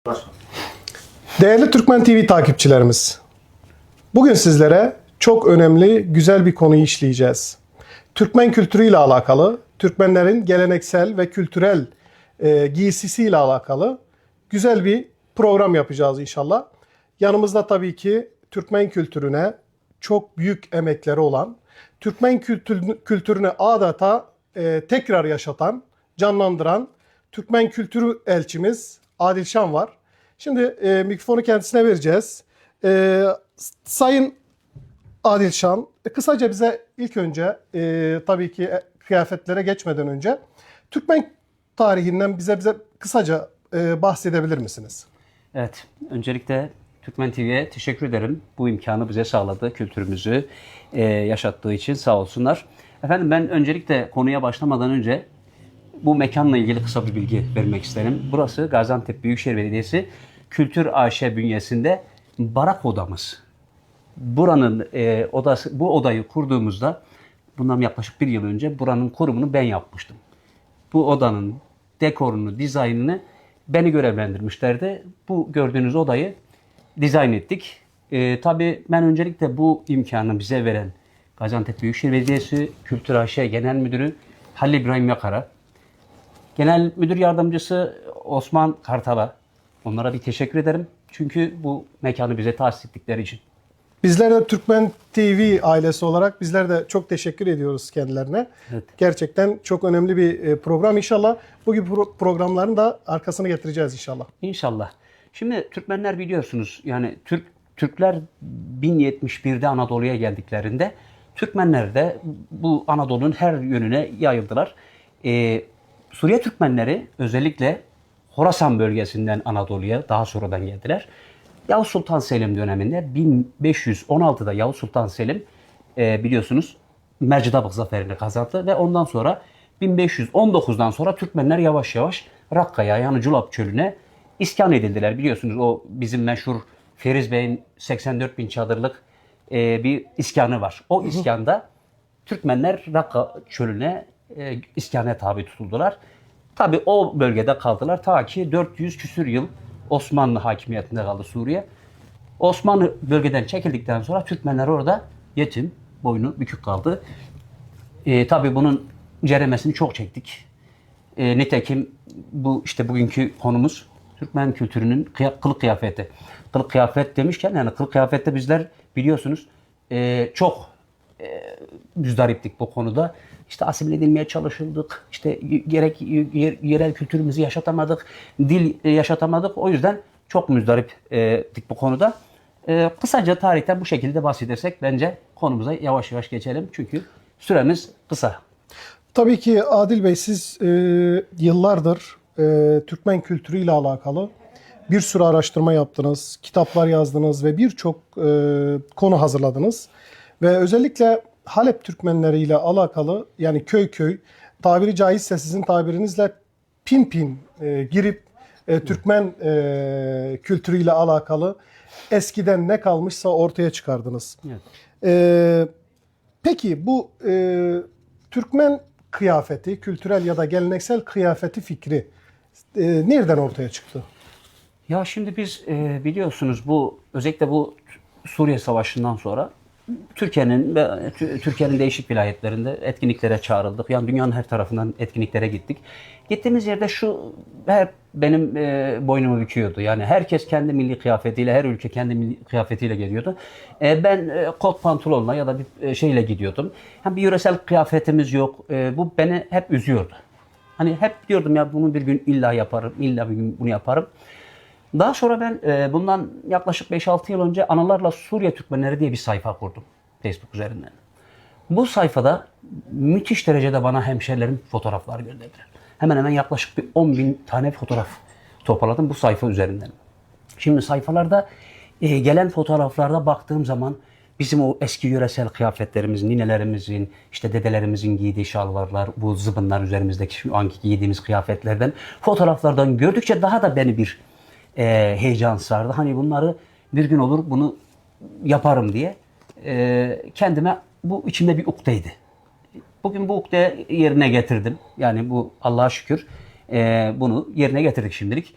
Başka. Değerli Türkmen TV takipçilerimiz, bugün sizlere çok önemli, güzel bir konuyu işleyeceğiz. Türkmen kültürüyle alakalı, Türkmenlerin geleneksel ve kültürel giysisiyle alakalı güzel bir program yapacağız inşallah. Yanımızda tabii ki Türkmen kültürüne çok büyük emekleri olan, Türkmen kültürünü adeta tekrar yaşatan, canlandıran Türkmen kültürü elçimiz Adil Şan var. Şimdi mikrofonu kendisine vereceğiz. Sayın Adil Şan, kısaca bize ilk önce tabii ki kıyafetlere geçmeden önce Türkmen tarihinden bize kısaca bahsedebilir misiniz? Evet, öncelikle Türkmen TV'ye teşekkür ederim. Bu imkanı bize sağladı, kültürümüzü yaşattığı için sağ olsunlar. Efendim ben öncelikle konuya başlamadan önce bu mekanla ilgili kısa bir bilgi vermek isterim. Burası Gaziantep Büyükşehir Belediyesi Kültür AŞ bünyesinde barak odamız. Buranın bu odayı kurduğumuzda bundan yaklaşık bir yıl önce buranın kurumunu ben yapmıştım. Bu odanın dekorunu, dizaynını beni görevlendirmişlerdi. Bu gördüğünüz odayı dizayn ettik. Tabii ben öncelikle bu imkanı bize veren Gaziantep Büyükşehir Belediyesi Kültür AŞ Genel Müdürü Halil İbrahim Yakar'a, Genel Müdür Yardımcısı Osman Kartal'a, onlara bir teşekkür ederim. Çünkü bu mekanı bize tahsis ettikleri için. Bizler de Türkmen TV ailesi olarak bizler de çok teşekkür ediyoruz kendilerine. Evet. Gerçekten çok önemli bir program inşallah. Bu gibi programların da arkasını getireceğiz inşallah. İnşallah. Şimdi Türkmenler biliyorsunuz yani Türkler 1071'de Anadolu'ya geldiklerinde Türkmenler de bu Anadolu'nun her yönüne yayıldılar. Suriye Türkmenleri özellikle Horasan bölgesinden Anadolu'ya daha sonradan geldiler. Yavuz Sultan Selim döneminde 1516'da Yavuz Sultan Selim biliyorsunuz Mercidabık zaferini kazandı ve ondan sonra 1519'dan sonra Türkmenler yavaş yavaş Rakka'ya yani Culap Çölü'ne iskan edildiler. Biliyorsunuz o bizim meşhur Feriz Bey'in 84 bin çadırlık bir iskanı var. O iskanda Türkmenler Rakka Çölü'ne iskana tabi tutuldular. Tabi o bölgede kaldılar ta ki 400 küsür yıl Osmanlı hakimiyetinde kaldı Suriye. Osmanlı bölgeden çekildikten sonra Türkmenler orada yetim, boynu bükük kaldı. Tabii bunun ceremesini çok çektik. Nitekim bu işte bugünkü konumuz Türkmen kültürünün kılık kıyafeti. Kılık kıyafet demişken yani kılık kıyafette bizler biliyorsunuz çok müzdariptik bu konuda. İşte asimile edilmeye çalışıldık. İşte gerek yerel kültürümüzü yaşatamadık. Dil yaşatamadık. O yüzden çok müzdariptik bu konuda. Kısaca tarihten bu şekilde bahsedersek bence konumuza yavaş yavaş geçelim. Çünkü süremiz kısa. Tabii ki Adil Bey siz yıllardır Türkmen kültürüyle alakalı bir sürü araştırma yaptınız, kitaplar yazdınız ve birçok konu hazırladınız. Ve özellikle Halep Türkmenleri ile alakalı yani köy köy tabiri caizse sizin tabirinizle pin girip Türkmen kültürüyle alakalı eskiden ne kalmışsa ortaya çıkardınız. Evet. Peki bu Türkmen kıyafeti, kültürel ya da geleneksel kıyafeti fikri nereden ortaya çıktı? Ya şimdi biz biliyorsunuz bu özellikle bu Suriye Savaşı'ndan sonra Türkiye'nin değişik vilayetlerinde etkinliklere çağrıldık. Yani dünyanın her tarafından etkinliklere gittik. Gittiğimiz yerde şu hep benim boynumu büküyordu. Yani herkes kendi milli kıyafetiyle, her ülke kendi milli kıyafetiyle geliyordu. Ben kot pantolonla ya da bir şeyle gidiyordum. Yani bir yöresel kıyafetimiz yok. Bu beni hep üzüyordu. Hani hep diyordum ya bunu bir gün illa yaparım, illa bir gün bunu yaparım. Daha sonra ben bundan yaklaşık 5-6 yıl önce Anılarla Suriye Türkmenleri diye bir sayfa kurdum Facebook üzerinden. Bu sayfada müthiş derecede bana hemşerilerim fotoğraflar gönderdiler. Hemen hemen yaklaşık bir 10.000 tane fotoğraf topladım bu sayfa üzerinden. Şimdi sayfalarda gelen fotoğraflarda baktığım zaman bizim o eski yöresel kıyafetlerimiz, ninelerimizin, işte dedelerimizin giydiği şalvarlar, bu zıbınlar üzerimizdeki şu anki giydiğimiz kıyafetlerden, fotoğraflardan gördükçe daha da beni bir heyecan sardı. Hani bunları bir gün olur bunu yaparım diye kendime bu içimde bir ukdeydi. Bugün bu ukdeyi yerine getirdim. Yani bu Allah'a şükür bunu yerine getirdik şimdilik.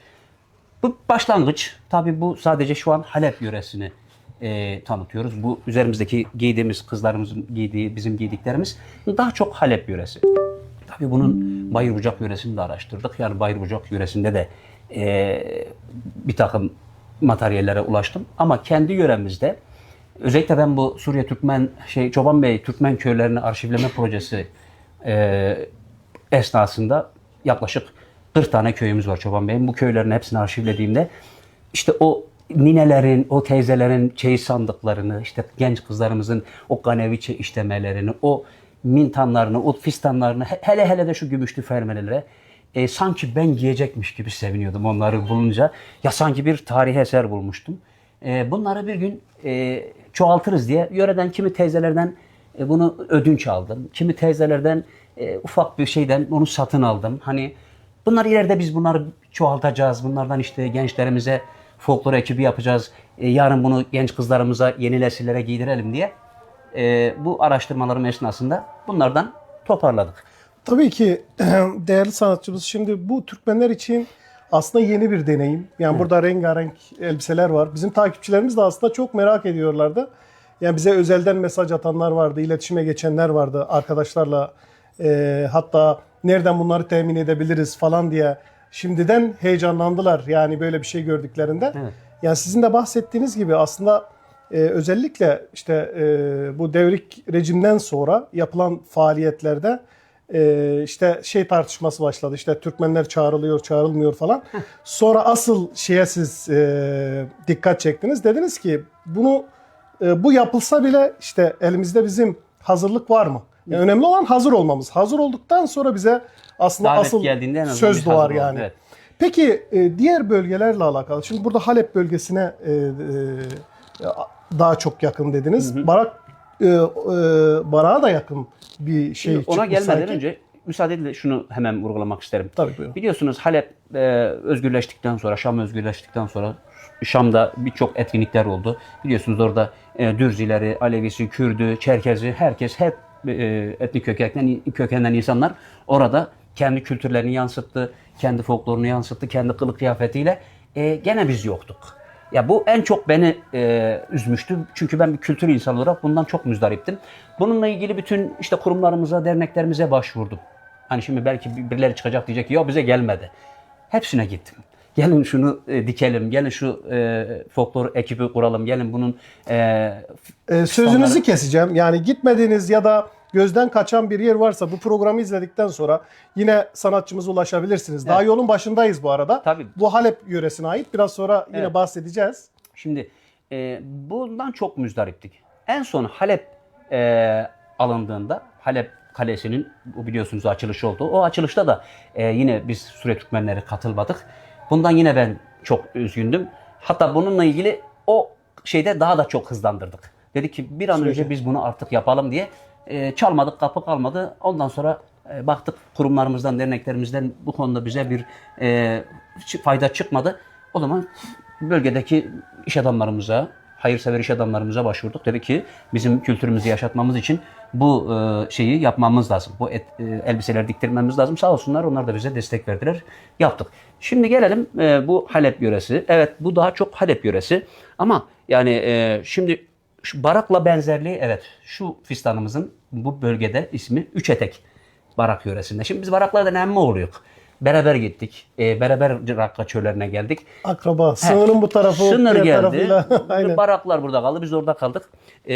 Bu başlangıç. Tabii bu sadece şu an Halep yöresini tanıtıyoruz. Bu üzerimizdeki giydiğimiz, kızlarımızın giydiği, bizim giydiklerimiz daha çok Halep yöresi. Tabii bunun Bayırbucak yöresini de araştırdık. Yani Bayırbucak yöresinde de bir takım materyallere ulaştım. Ama kendi yöremizde özellikle ben bu Suriye Türkmen, Çoban Bey Türkmen köylerini arşivleme projesi esnasında yaklaşık 40 tane köyümüz var Çoban Bey'in. Bu köylerin hepsini arşivlediğimde işte o ninelerin, o teyzelerin çeyiz sandıklarını, işte genç kızlarımızın o ganevi işlemelerini, o mintanlarını, o fistanlarını, hele hele de şu gümüşlü fermelere sanki ben giyecekmiş gibi seviniyordum onları bulunca. Ya sanki bir tarihi eser bulmuştum. Bunları bir gün çoğaltırız diye yöreden kimi teyzelerden bunu ödünç aldım. Kimi teyzelerden ufak bir şeyden onu satın aldım. Hani bunlar ileride biz bunları çoğaltacağız. Bunlardan işte gençlerimize folklor ekibi yapacağız. Yarın bunu genç kızlarımıza, yeni nesillere giydirelim diye bu araştırmalarım esnasında bunlardan toparladık. Tabii ki değerli sanatçımız, şimdi bu Türkmenler için aslında yeni bir deneyim. Yani burada rengarenk elbiseler var. Bizim takipçilerimiz de aslında çok merak ediyorlardı. Yani bize özelden mesaj atanlar vardı, iletişime geçenler vardı arkadaşlarla. Hatta nereden bunları temin edebiliriz falan diye şimdiden heyecanlandılar. Yani böyle bir şey gördüklerinde. Evet. Yani sizin de bahsettiğiniz gibi aslında özellikle işte bu devrik rejimden sonra yapılan faaliyetlerde işte şey tartışması başladı. İşte Türkmenler çağrılıyor, çağrılmıyor falan. Sonra asıl şeye siz dikkat çektiniz. Dediniz ki bunu bu yapılsa bile işte elimizde bizim hazırlık var mı? Yani önemli olan hazır olmamız. Hazır olduktan sonra bize aslında Davet asıl geldiğinde en azından söz biz doğar hazır olalım. yani. Evet. Peki diğer bölgelerle alakalı. Şimdi burada Halep bölgesine daha çok yakın dediniz. Barak'a da yakın bir şey Ona çıkmış gelmeden sanki. önce müsaade edin şunu hemen vurgulamak isterim. Tabii, buyurun. Biliyorsunuz Halep özgürleştikten sonra, Şam özgürleştikten sonra Şam'da birçok etkinlikler oldu. Biliyorsunuz orada Dürzileri, Alevisi, Kürdü, Çerkezi, herkes hep etnik kökenden insanlar orada kendi kültürlerini yansıttı, kendi folklorunu yansıttı, kendi kılık kıyafetiyle. Gene biz yoktuk. Ya bu en çok beni üzmüştü. Çünkü ben bir kültür insanı olarak bundan çok müzdariptim. Bununla ilgili bütün işte kurumlarımıza, derneklerimize başvurdum. Hani şimdi belki birileri çıkacak diyecek ki ya bize gelmedi. Hepsine gittim. Gelin şunu dikelim, gelin şu folklor ekibi kuralım, gelin bunun Sözünüzü keseceğim. Yani gitmediğiniz ya da gözden kaçan bir yer varsa bu programı izledikten sonra yine sanatçımıza ulaşabilirsiniz. Daha yolun başındayız bu arada. Tabii. Bu Halep yöresine ait. Biraz sonra yine bahsedeceğiz. Şimdi bundan çok müzdariptik. En son Halep alındığında Halep Kalesi'nin biliyorsunuz açılışı oldu. O açılışta da yine biz Suriye Türkmenleri katılmadık. Bundan yine ben çok üzgündüm. Hatta bununla ilgili o şeyde daha da çok hızlandırdık. Dedik ki bir an önce biz bunu artık yapalım diye çalmadık, kapı kalmadı. Ondan sonra baktık kurumlarımızdan, derneklerimizden bu konuda bize bir fayda çıkmadı. O zaman bölgedeki iş adamlarımıza, hayırsever iş adamlarımıza başvurduk. Dedi ki bizim kültürümüzü yaşatmamız için bu şeyi yapmamız lazım. Bu elbiseleri diktirmemiz lazım. Sağ olsunlar onlar da bize destek verdiler. Yaptık. Şimdi gelelim bu Halep yöresi. Evet bu daha çok Halep yöresi. Ama yani şimdi şu barakla benzerliği evet şu fistanımızın bu bölgede ismi Üç Etek Barak yöresinde. Şimdi biz baraklardan emme oluyor. Beraber gittik. Beraber Rakka çöllerine geldik. Akraba. Sınırın bu tarafı, Sınır diğer geldi. tarafıyla. Aynen. Baraklar burada kaldı. Biz orada kaldık.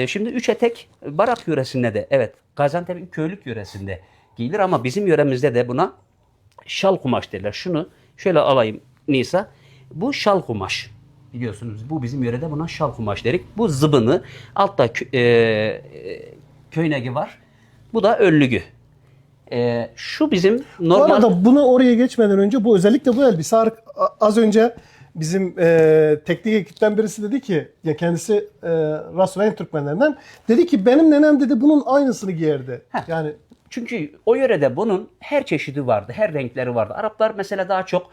Şimdi Üç Etek Barak yöresinde de evet Gaziantep'in köylük yöresinde giyilir ama bizim yöremizde de buna şal kumaş derler. Şunu şöyle alayım Nisa. Bu şal kumaş. Biliyorsunuz bu bizim yörede buna şal kumaş derik. Bu zıbını altta köynegi var. Bu da önlügü. Şu bizim normal... Bu arada bunu oraya geçmeden önce bu özellikle bu elbise az önce bizim teknik ekipten birisi dedi ki ya kendisi Rasulayn Türkmenlerinden dedi ki benim nenem dedi bunun aynısını giyerdi. Yani çünkü o yörede bunun her çeşidi vardı, her renkleri vardı. Araplar mesela daha çok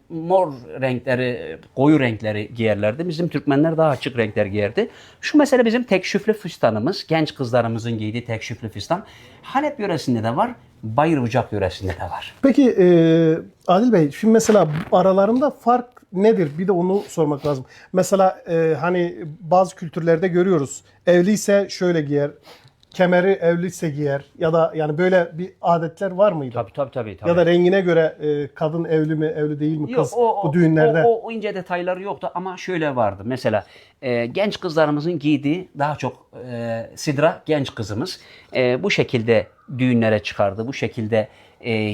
mor renkleri, koyu renkleri giyerlerdi. Bizim Türkmenler daha açık renkler giyerdi. Şu mesela bizim tekşüflü fistanımız, genç kızlarımızın giydiği tekşüflü fistan. Halep yöresinde de var, Bayırbucak yöresinde de var. peki Adil Bey şimdi mesela aralarında fark nedir? Bir de onu sormak lazım. Mesela hani bazı kültürlerde görüyoruz. Evliyse şöyle giyer. Kemeri evliyse giyer. Ya da yani böyle bir adetler var mıydı? Tabii. Ya da rengine göre kadın evli mi, evli değil mi kız bu düğünlerde? O ince detayları yoktu ama şöyle vardı. Mesela genç kızlarımızın giydiği daha çok sidra genç kızımız bu şekilde düğünlere çıkardı. Bu şekilde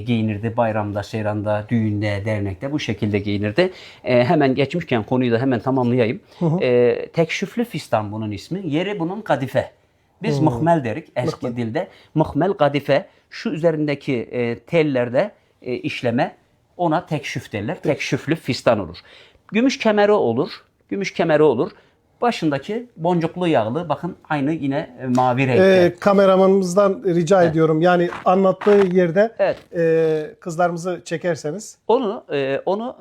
giyinirdi. Bayramda, seyranda, düğünde, dernekte bu şekilde giyinirdi. Hemen geçmişken konuyu da hemen tamamlayayım. Tekşüflü fistan bunun ismi. Yeri bunun kadife. Biz muhmel derik eski dilde. Muhmel kadife. Şu üzerindeki tellerde işleme ona tekşüf derler. Tekşüflü fistan olur. Gümüş kemeri olur. Gümüş kemeri olur. Başındaki boncuklu yağlı bakın aynı yine mavi renkte. Kameramanımızdan rica ediyorum. Yani anlattığı yerde kızlarımızı çekerseniz. Onu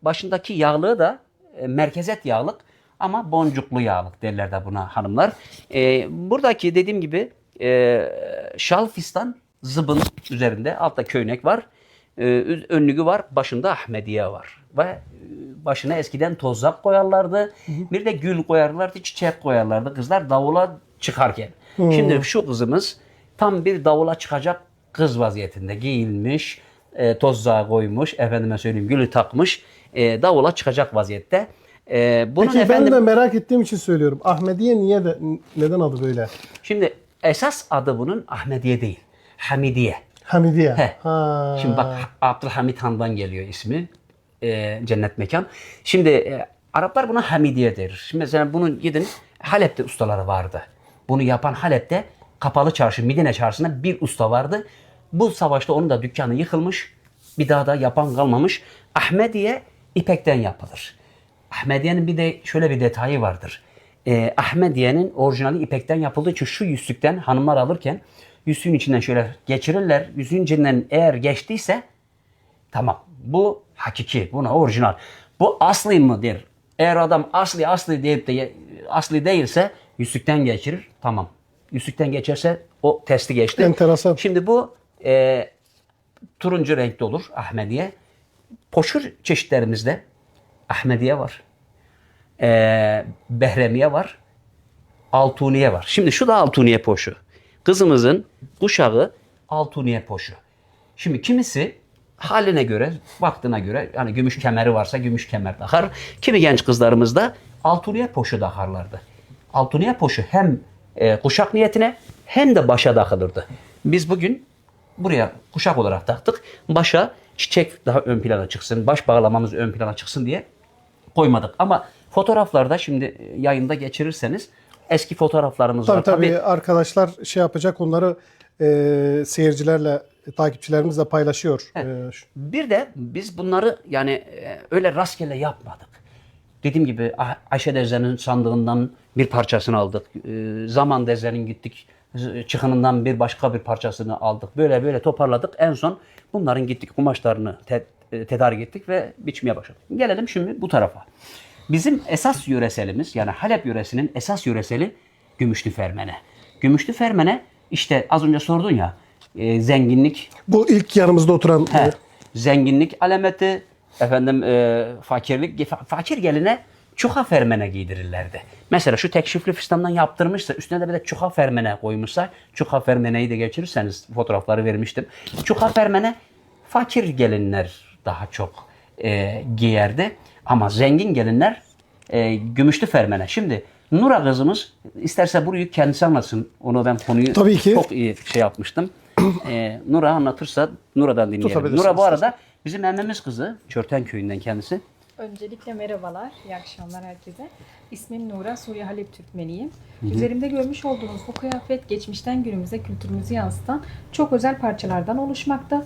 başındaki yağlığı da merkezet yağlık ama boncuklu yağlık derler de buna hanımlar. Buradaki dediğim gibi şal fistan zıbın üzerinde altta köynek var. Önlüğü var, başında Ahmediye var. Ve başına eskiden tozak koyarlardı. Bir de gül koyarlardı, çiçek koyarlardı. Kızlar davula çıkarken. Şimdi şu kızımız tam bir davula çıkacak kız vaziyetinde giyinmiş, tozzağı koymuş, efendime söyleyeyim gülü takmış, davula çıkacak vaziyette. Bunun Peki ben de merak ettiğim için söylüyorum. Ahmediye neden adı böyle? Şimdi esas adı bunun Ahmediye değil, Hamidiye. Hamidiye. Şimdi bak Abdülhamid Han'dan geliyor ismi. Cennet mekan. Şimdi Araplar buna Hamidiye der. Şimdi mesela bunun gidin Halep'te ustaları vardı. Bunu yapan Halep'te kapalı çarşı, Midine çarşısında bir usta vardı. Bu savaşta onun da dükkanı yıkılmış. Bir daha da yapan kalmamış. Ahmediye ipekten yapılır. Ahmediye'nin bir de şöyle bir detayı vardır. Ahmediye'nin orijinali ipekten yapıldığı için şu yüzükten hanımlar alırken yüzüğün içinden şöyle geçirirler. Yüzüğün içinden eğer geçtiyse tamam bu hakiki, buna orijinal. Bu asli mı der. Eğer adam asli deyip de asli değilse yüzükten geçirir. Tamam. Yüzükten geçerse o testi geçti. Enteresan. Şimdi bu turuncu renkte olur Ahmediye. Poşur çeşitlerimizde Ahmediye var. Behremiye var. Altuniye var. Şimdi şu da altuniye poşu. Kızımızın kuşağı altuniye poşu. Şimdi kimisi haline göre, vaktine göre yani gümüş kemeri varsa gümüş kemer takar. Kimi genç kızlarımız da altuniye poşu takarlardı. Altuniye poşu hem kuşak niyetine hem de başa takılırdı. Biz bugün buraya kuşak olarak taktık. Başa çiçek daha ön plana çıksın, baş bağlamamız ön plana çıksın diye koymadık. Ama fotoğraflarda şimdi yayında geçirirseniz eski fotoğraflarımız var. Tabii arkadaşlar şey yapacak onları seyircilerle, takipçilerimizle paylaşıyor. Bir de biz bunları yani öyle rastgele yapmadık. Dediğim gibi Ayşe Deze'nin sandığından bir parçasını aldık. Zaman Deze'nin gittik çıkınından bir başka bir parçasını aldık. Böyle toparladık. En son bunların gittik kumaşlarını tedarik ettik ve biçmeye başladık. Gelelim şimdi bu tarafa. Bizim esas yöreselimiz yani Halep yöresinin esas yöreseli Gümüşlü Fermene. Gümüşlü Fermene işte az önce sordun ya zenginlik. Bu ilk yanımızda oturan. Zenginlik alameti, efendim fakirlik, fakir geline çuha fermene giydirirlerdi. Mesela şu tekşifli fistandan yaptırmışsa üstüne de bir de çuha fermene koymuşsa, çuha fermeneyi de geçirirseniz fotoğrafları vermiştim. Çuha fermene fakir gelinler daha çok giyerdi ama zengin gelinler gümüşlü fermene. Şimdi Nura kızımız isterse burayı kendisi anlatsın. Onu ben konuyu tabii ki çok iyi şey yapmıştım. Nura anlatırsa Nura'dan dinleyelim. Nura bu arada bizim emmemiz kızı. Çörten köyünden kendisi. Öncelikle merhabalar, iyi akşamlar herkese. İsmim Nura, Suriye Halep Türkmeniyim. Üzerimde görmüş olduğunuz bu kıyafet geçmişten günümüze kültürümüzü yansıtan çok özel parçalardan oluşmakta.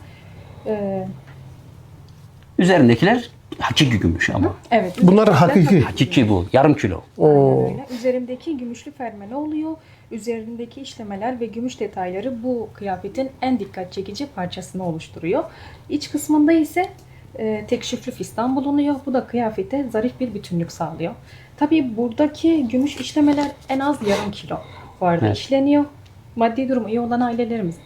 Üzerindekiler hakiki gümüş ama. Evet. Bunlar hakiki. Hakiki bu. Yarım kilo. Öyle. Üzerimdeki gümüşlü fermene oluyor. Üzerindeki işlemeler ve gümüş detayları bu kıyafetin en dikkat çekici parçasını oluşturuyor. İç kısmında ise tekşifli fistan bulunuyor. Bu da kıyafete zarif bir bütünlük sağlıyor. Tabii buradaki gümüş işlemeler en az yarım kilo bu arada işleniyor. Maddi durumu iyi olan ailelerimiz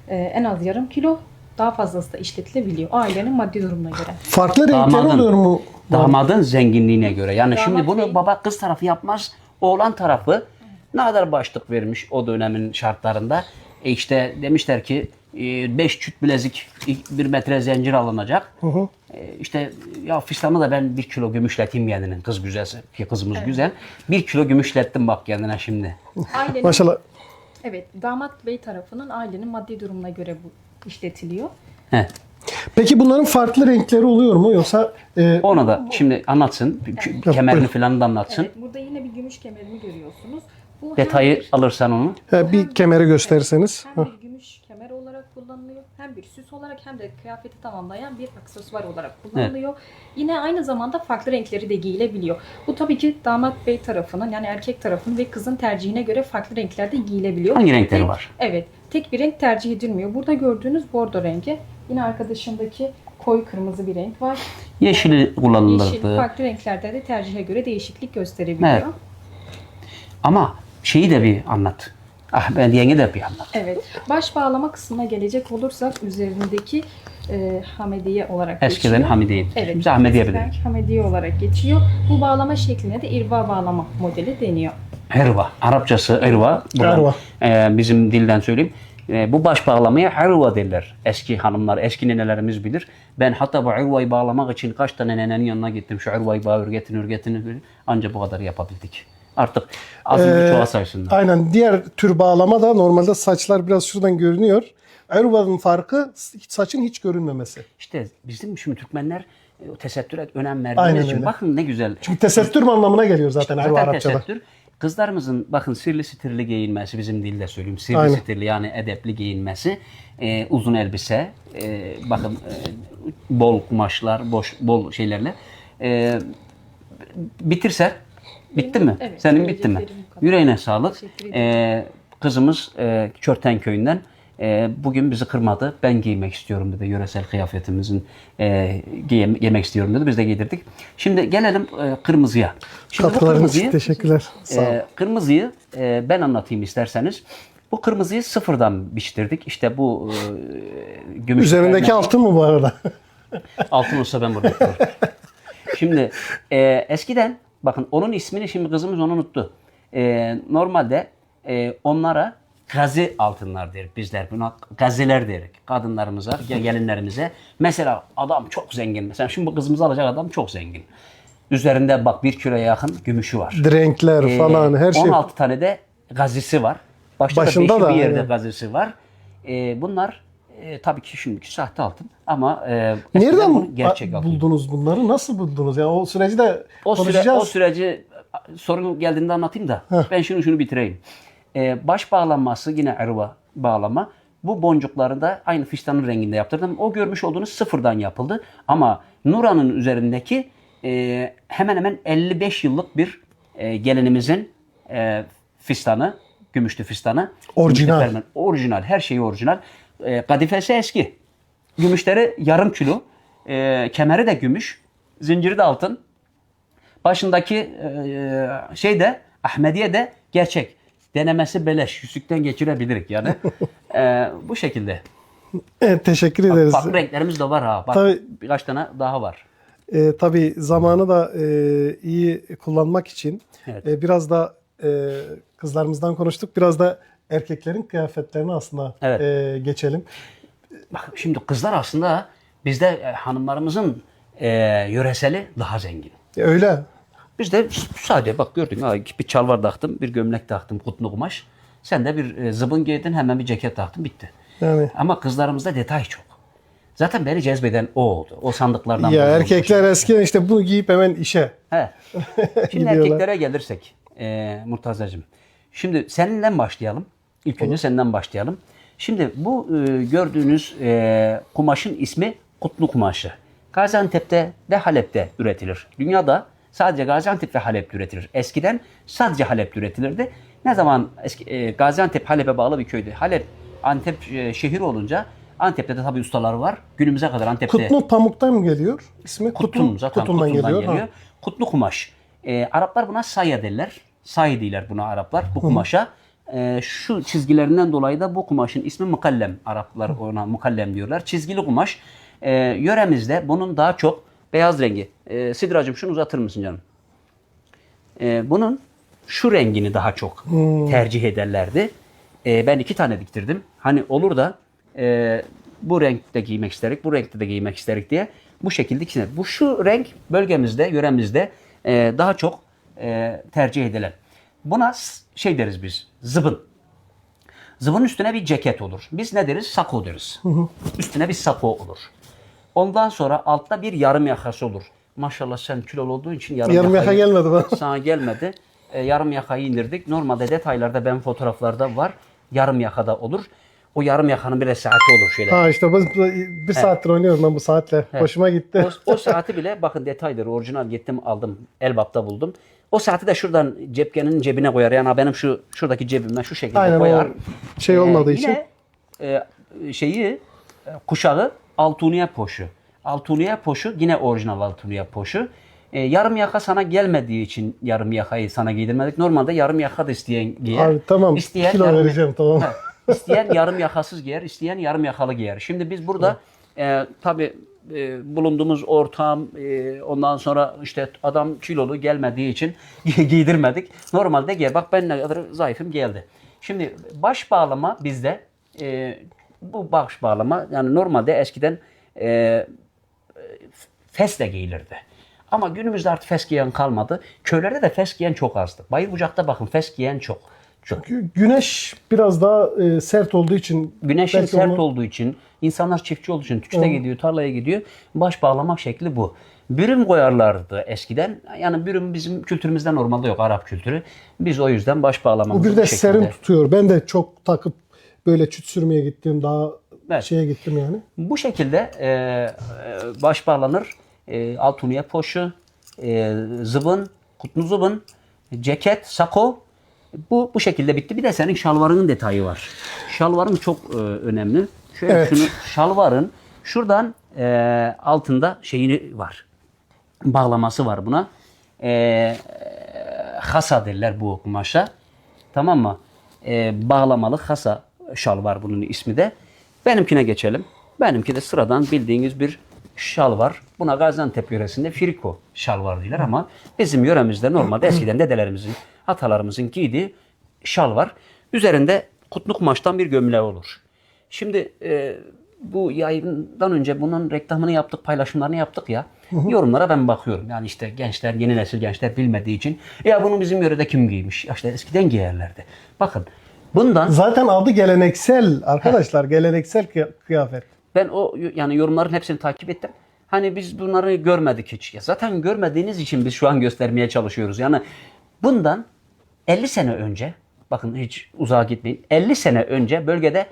en az yarım kilo, daha fazlası da işletilebiliyor ailenin maddi durumuna göre. Farklı renkler oluyor mu? Damadın zenginliğine göre. Yani şimdi Damat bunu bey- baba kız tarafı yapmaz. Oğlan tarafı ne kadar başlık vermiş o dönemin şartlarında. İşte demişler ki 5 çüt bilezik, 1 metre zincir alınacak. İşte ya fistanı da ben 1 kilo gümüşleteyim kendinin. Kız güzelse ki kızımız güzel. 1 kilo gümüşlettim bak kendine şimdi. Ailenin, Maşallah. evet, damat bey tarafının ailenin maddi durumuna göre bu işletiliyor. He. Peki bunların farklı renkleri oluyor mu yoksa Ona da şimdi anlatsın. Kemerini falan da anlatsın. Evet, burada yine bir gümüş kemerini görüyorsunuz. Bu Detayı hem bir- alırsan onu. bir kemeri gösterirseniz? hem bir gümüş kemer olarak kullanılıyor, hem bir süs olarak hem de kıyafeti tamamlayan bir aksesuar olarak kullanılıyor. Yine aynı zamanda farklı renkleri de giyilebiliyor. Bu tabii ki damat bey tarafının, yani erkek tarafının ve kızın tercihine göre farklı renklerde giyilebiliyor. Hangi renkleri Tek- var? Evet, tek bir renk tercih edilmiyor. Burada gördüğünüz bordo rengi, yine arkadaşındaki koyu kırmızı bir renk var. Yeşili Yeşil, kullanılırdı. farklı renklerde de tercihe göre değişiklik gösterebiliyor. Evet. Ama şeyi de bir anlat. Ah ben yenge de bir anlat. Evet. Baş bağlama kısmına gelecek olursak üzerindeki Hamediye olarak Eskiden geçiyor. Hamidiye'ydi. Evet. Biz Ahmediye eskiden bilirdik. Hamediye olarak geçiyor. Bu bağlama şekline de irva bağlama modeli deniyor. Herva. Arapçası erva. Erva. Bizim dilden söyleyeyim. Bu baş bağlamaya erva derler. Eski hanımlar, eski nenelerimiz bilir. Ben hatta bu ervayı bağlamak için kaç tane nenenin yanına gittim. Şu ervayı bağır getinir. Ancak bu kadar yapabildik. Artık az bir çoğa saysınlar. Aynen. Diğer tür bağlama da normalde saçlar biraz şuradan görünüyor. Erva'nın farkı saçın hiç görünmemesi. İşte bizim şimdi Türkmenler tesettüre önem Aynen verdiğimiz için öyle. bakın ne güzel. Çünkü tesettür anlamına geliyor zaten Erva Zaten Arapçada. tesettür. Kızlarımızın bakın sirli sitirli giyinmesi, bizim dilde söyleyeyim. Sirli Aynen. sitirli yani edepli giyinmesi. Uzun elbise. Bakın bol kumaşlar, bol şeylerle. Bitirsek. Bitti mi? Evet, Senin bitti mi? söyleyeceklerim bu kadar. Yüreğine sağlık. Teşekkür Kızımız Çörten köyünden bugün bizi kırmadı. Ben giymek istiyorum dedi. Yöresel kıyafetimizin giymek istiyorum dedi. Biz de giydirdik. Şimdi gelelim kırmızıya. Şimdi bu Katkılarınız için kırmızıyı, teşekkürler. Sağ olun. kırmızıyı ben anlatayım isterseniz. Bu kırmızıyı sıfırdan biçtirdik. İşte bu gümüş. Üzerindeki altın mı bu arada? Altın olsa ben burada tuturum. Şimdi eskiden bakın onun ismini şimdi kızımız onu unuttu. Normalde onlara gazi altınlar derik bizler. Buna gaziler derik. Kadınlarımıza, gelinlerimize. Mesela adam çok zengin. Mesela şimdi bu kızımızı alacak adam çok zengin. Üzerinde bak 1 kiloya yakın gümüşü var. Renkler falan her şey. 16 tane de gazisi var. Başında Başında da da, bir yerde aynen. gazisi var. Bunlar tabii ki şimdiki sahte altın ama eskiden Nereden bunun gerçek altın. buldunuz bunları? Nasıl buldunuz? Yani o süreci de konuşacağız. O süreci sorun geldiğinde anlatayım da ben şunu bitireyim. Baş bağlanması yine erva bağlama. Bu boncukları da aynı fistanın renginde yaptırdım. O görmüş olduğunuz sıfırdan yapıldı. Ama Nura'nın üzerindeki hemen hemen 55 yıllık bir gelinimizin fistanı, gümüşlü fistanı. Orijinal. Gümüşlü orijinal, her şeyi orijinal. Kadifesi eski. Gümüşleri yarım kilo. Kemeri de gümüş. Zinciri de altın. Başındaki şey de Ahmediye de gerçek. Denemesi beleş. Yüzükten geçirebilirik yani. Bu şekilde. Evet, teşekkür ederiz. Farklı renklerimiz de var ha. Bak Tabii. birkaç tane daha var. Tabii zamanı da iyi kullanmak için Evet. biraz da kızlarımızdan konuştuk. Biraz da erkeklerin kıyafetlerini aslında Evet. geçelim. Bak şimdi kızlar aslında bizde hanımlarımızın yöreseli daha zengin. Öyle. Bizde sadece bak gördün ha bir çalvar taktım, bir gömlek taktım, kutlu kumaş. Sen de bir zıbın giydin, hemen bir ceket taktın, bitti. Yani. Ama kızlarımızda detay çok. Zaten beni cezbeden o oldu. O sandıklardan. Ya bulunmuş. erkekler eskiden işte bunu giyip hemen işe. He. Şimdi Gidiyorlar. erkeklere gelirsek Murtazacığım. Şimdi seninle başlayalım. İlk önce senden başlayalım. Şimdi bu gördüğünüz kumaşın ismi kutlu kumaşı. Gaziantep'te ve Halep'te üretilir. Dünyada sadece Gaziantep ve Halep'te üretilir. Eskiden sadece Halep'te üretilirdi. Ne zaman Gaziantep Halep'e bağlı bir köydü. Halep Antep şehir olunca Antep'te de tabii ustaları var. Günümüze kadar Antep'te Kutlu pamuktan mı geliyor ismi? Kutun zaten Kutundan kutundan geliyor. geliyor. Kutlu kumaş. Araplar buna saya derler. Say diyorlar buna Araplar bu kumaşa. Şu çizgilerinden dolayı da bu kumaşın ismi mukallem. Araplar ona mukallem diyorlar. Çizgili kumaş. Yöremizde bunun daha çok Beyaz rengi. Sidracığım şunu uzatır mısın canım? Bunun şu rengini daha çok tercih ederlerdi. Ben 2 tane diktirdim. Hani olur da bu renkte giymek isterik, bu renkte de giymek isterik diye bu şekilde ikisine. Bu şu renk bölgemizde, yöremizde daha çok tercih edilen. Buna şey deriz biz, zıbın. Zıbının üstüne bir ceket olur. Biz ne deriz? Sako deriz. Üstüne bir sako olur. Ondan sonra altta bir yarım yakası olur. Maşallah sen kilolu olduğun için Yarım yaka gelmedi bana. Sana gelmedi. Yarım yakayı indirdik. Normalde detaylarda ben fotoğraflarda var. Yarım yakada olur. O yarım yakanın bir de saati olur şöyle. Ha işte bir saattir oynuyorum ben bu saatle. Hoşuma gitti. O saati bile bakın detaydır. Orijinal gittim aldım. Elbap'ta buldum. O saati de şuradan cepkenin cebine koyar. Yani benim şuradaki cebime şu şekilde Aynen koyar. o şey olmadığı için. Yine kuşağı altuniye poşu. Altuniye poşu yine orijinal altuniye poşu. Yarım yaka sana gelmediği için yarım yakayı sana giydirmedik. Normalde yarım yaka da isteyen giyer. Abi tamam İsteyen kilo yarım, vereceğim tamam. İsteyen yarım yakasız giyer, isteyen yarım yakalı giyer. Şimdi biz burada tabii bulunduğumuz ortam, ondan sonra işte adam kilolu gelmediği için giydirmedik. Normalde giyer. Bak ben ne kadar zayıfım geldi. Şimdi baş bağlama bizde bu baş bağlama yani normalde eskiden fesle giyilirdi. Ama günümüzde artık fes giyen kalmadı. Köylerde de fes giyen çok azdı. Bayırbucak'ta bakın fes giyen çok. Güneş biraz daha sert olduğu için. Güneşin belki sert onu- olduğu için, insanlar çiftçi olduğu için tüçte gidiyor, tarlaya gidiyor. Baş bağlamak şekli bu. Bürüm koyarlardı eskiden. Yani bürüm bizim kültürümüzde normalde yok, Arap kültürü. Biz o yüzden baş Bu bağlamamızı bir de bu şekilde. serin tutuyor. Ben de çok takıp böyle çüt sürmeye gittim. Daha Evet. şeye gittim yani. Bu şekilde baş bağlanır. Altuniye poşu, zıbın, kutlu zıbın, ceket, sako. Bu şekilde bitti. Bir de senin şalvarının detayı var. Şalvarın çok önemli. Şöyle Evet. şunu şalvarın şuradan altında şeyini var. Bağlaması var buna. Hasa derler bu kumaşa. Tamam mı? Bağlamalı hasa şalvar bunun ismi de. Benimkine geçelim. Benimki de sıradan bildiğiniz bir şalvar. Buna Gaziantep yöresinde friko şalvar diyorlar ama bizim yöremizde normalde eskiden dedelerimizin, atalarımızın giydiği şalvar. Üzerinde kutlu kumaştan bir gömleği olur. Şimdi bu yayından önce bunun reklamını yaptık, paylaşımlarını yaptık ya. Yorumlara ben bakıyorum. Yani işte gençler, yeni nesil gençler bilmediği için ya bunu bizim yörede kim giymiş? Ya işte eskiden giyerlerdi. Bakın bundan Zaten adı geleneksel arkadaşlar. Geleneksel kıyafet. ben o yani yorumların hepsini takip ettim. Hani biz bunları görmedik hiç. Ya zaten görmediğiniz için biz şu an göstermeye çalışıyoruz. Yani bundan 50 sene önce, bakın hiç uzağa gitmeyin. 50 sene önce bölgede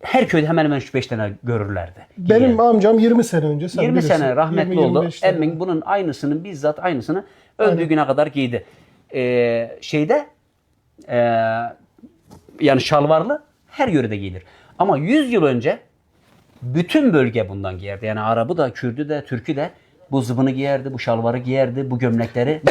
her köyde hemen hemen 3-5 tane görürlerdi. Benim amcam 20 sene önce. Sen 20 bilirsin. sene rahmetli 20, oldu. 25 sene. Emmin bunun aynısını bizzat aynısını öldüğü güne kadar giydi. Şeyde yani şalvarlı her yörede giyilir. Ama 100 yıl önce bütün bölge bundan giyerdi. Yani Arabı da, Kürdü de, Türkü de bu zıbını giyerdi, bu şalvarı giyerdi, bu gömlekleri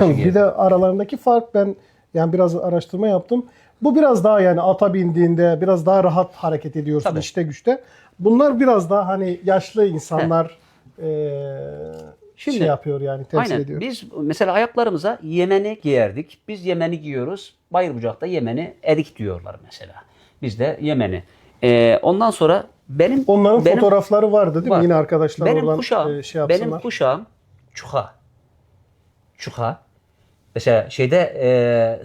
Bir de aralarındaki fark ben yani biraz araştırma yaptım. Bu biraz daha yani ata bindiğinde biraz daha rahat hareket ediyorsun Tabii. işte güçte. Bunlar biraz daha hani yaşlı insanlar Şimdi- şey yapıyor yani temsil Aynen. ediyor. Biz mesela ayaklarımıza Yemeni giyerdik. Biz Yemeni giyiyoruz. Bayırbucak'ta Yemeni erik diyorlar mesela. Biz de Yemeni. Ondan sonra Onların benim- fotoğrafları vardı değil Var. mi? Yine arkadaşlar benim oradan kuşağım, şey yapsınlar. benim kuşağım çuha. Çuha. Mesela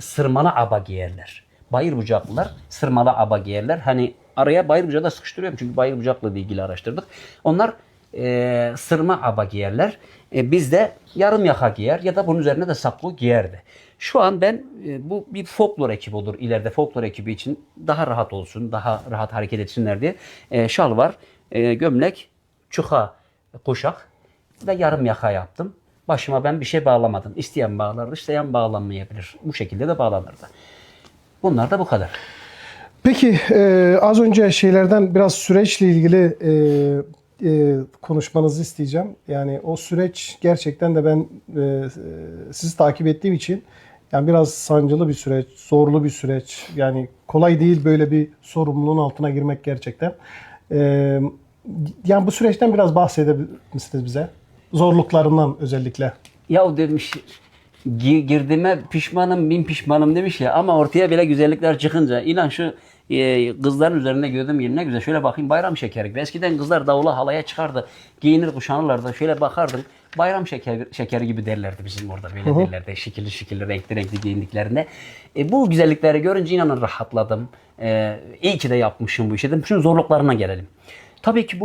sırmalı aba giyerler. Bayırbucaklılar sırmalı aba giyerler. Hani araya Bayırbucak'ı da sıkıştırıyorum çünkü Bayırbucak'la ilgili araştırdık. Onlar sırma aba giyerler. Biz de yarım yaka giyer ya da bunun üzerine de saplı giyerdi. Şu an ben bu bir folklor ekibi olur. İleride folklor ekibi için daha rahat olsun, daha rahat hareket etsinler diye şalvar, gömlek, çuha, kuşak ve yarım yaka yaptım. Başıma ben bir şey bağlamadım. İsteyen bağlardı, isteyen bağlanmayabilir. Bu şekilde de bağlanırdı. Bunlar da bu kadar. Peki az önce şeylerden biraz süreçle ilgili konuşmanızı isteyeceğim. Yani o süreç gerçekten de ben sizi takip ettiğim için yani biraz sancılı bir süreç, zorlu bir süreç. Yani kolay değil böyle bir sorumluluğun altına girmek gerçekten. Yani bu süreçten biraz bahsedebilir misiniz bize? Zorluklarından özellikle. Ya demiş girdiğime pişmanım bin pişmanım demiş ya, ama ortaya bile güzellikler çıkınca inan şu kızların üzerinde gördüğüm gibi ne güzel, şöyle bakayım bayram şekeri gibi. Eskiden kızlar davula halaya çıkardı, giyinir kuşanırlardı, şöyle bakardım bayram şekeri gibi derlerdi bizim orada, böyle derlerdi, şekilli şekilli renkli renkli giyindiklerinde. Bu güzellikleri görünce inanın rahatladım. İyi ki de yapmışım bu işi dedim. Şimdi zorluklarına gelelim. Tabii ki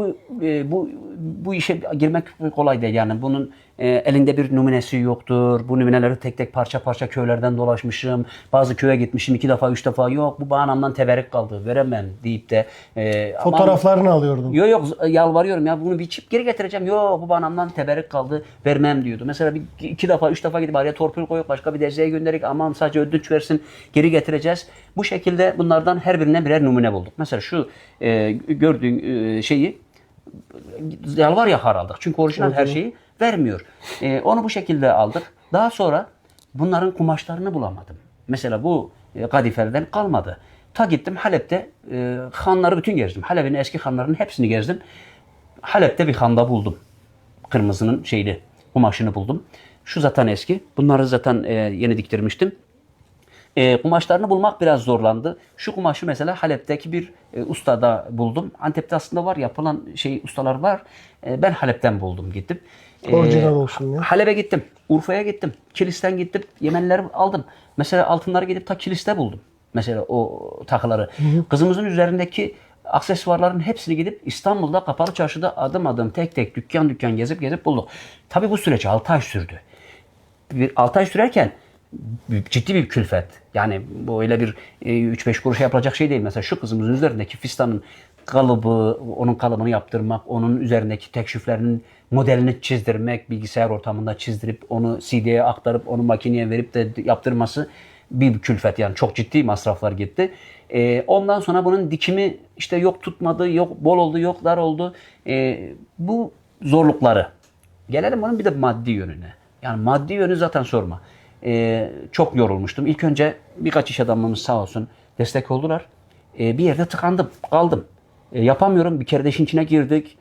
bu işe girmek kolay değil. Yani bunun elinde bir numunesi yoktur. Bu numuneleri tek tek parça parça köylerden dolaşmışım. Bazı köye gitmişim 2 defa 3 defa, yok bu bağlamdan teberrük kaldı veremem deyip de Fotoğraflarını alıyordum. Yok yalvarıyorum ya, bunu biçip geri getireceğim. Yok bu bağlamdan teberrük kaldı vermem diyordu. Mesela 2 defa 3 defa gidip araya torpil koyup başka bir derneğe gönderdik. Aman sadece ödünç versin geri getireceğiz. Bu şekilde bunlardan her birinden birer numune bulduk. Mesela şu gördüğün şeyi yalvar yakar aldık. Çünkü orijinal her şeyi vermiyor. Onu bu şekilde aldık. Daha sonra bunların kumaşlarını bulamadım. Mesela bu kadifelerden kalmadı. Ta gittim Halep'te hanları bütün gezdim. Halep'in eski hanlarının hepsini gezdim. Halep'te bir handa buldum. Kırmızının şeyli kumaşını buldum. Şu zaten eski. Bunları zaten yeni diktirmiştim. Kumaşlarını bulmak biraz zorlandı. Şu kumaşı mesela Halep'teki bir ustada buldum. Antep'te aslında var, yapılan ustalar var. Ben Halep'ten buldum gittim. Orijinal olsun ya. Halep'e gittim. Urfa'ya gittim. Kilis'ten gittim. Yemenleri aldım. Mesela altınları gidip ta Kilis'te buldum. Mesela o takıları. Kızımızın üzerindeki aksesuarların hepsini gidip İstanbul'da Kapalı Çarşı'da adım adım tek tek dükkan dükkan gezip bulduk. Tabii bu süreç 6 ay sürdü. 6 ay sürerken ciddi bir külfet. Yani bu öyle bir 3-5 kuruşa yapılacak şey değil. Mesela şu kızımızın üzerindeki fistanın kalıbı, onun kalıbını yaptırmak, onun üzerindeki tekşiflerinin modelini çizdirmek, bilgisayar ortamında çizdirip onu CD'ye aktarıp onu makineye verip de yaptırması bir külfet. Yani çok ciddi masraflar gitti. Ondan sonra bunun dikimi işte yok tutmadı, yok bol oldu, yok dar oldu. Bu zorlukları. Gelelim onun bir de maddi yönüne. Yani maddi yönü zaten sorma. Çok yorulmuştum. İlk önce birkaç iş adamımız sağ olsun destek oldular. Bir yerde tıkandım, kaldım. Yapamıyorum. Bir kere de işin içine girdik.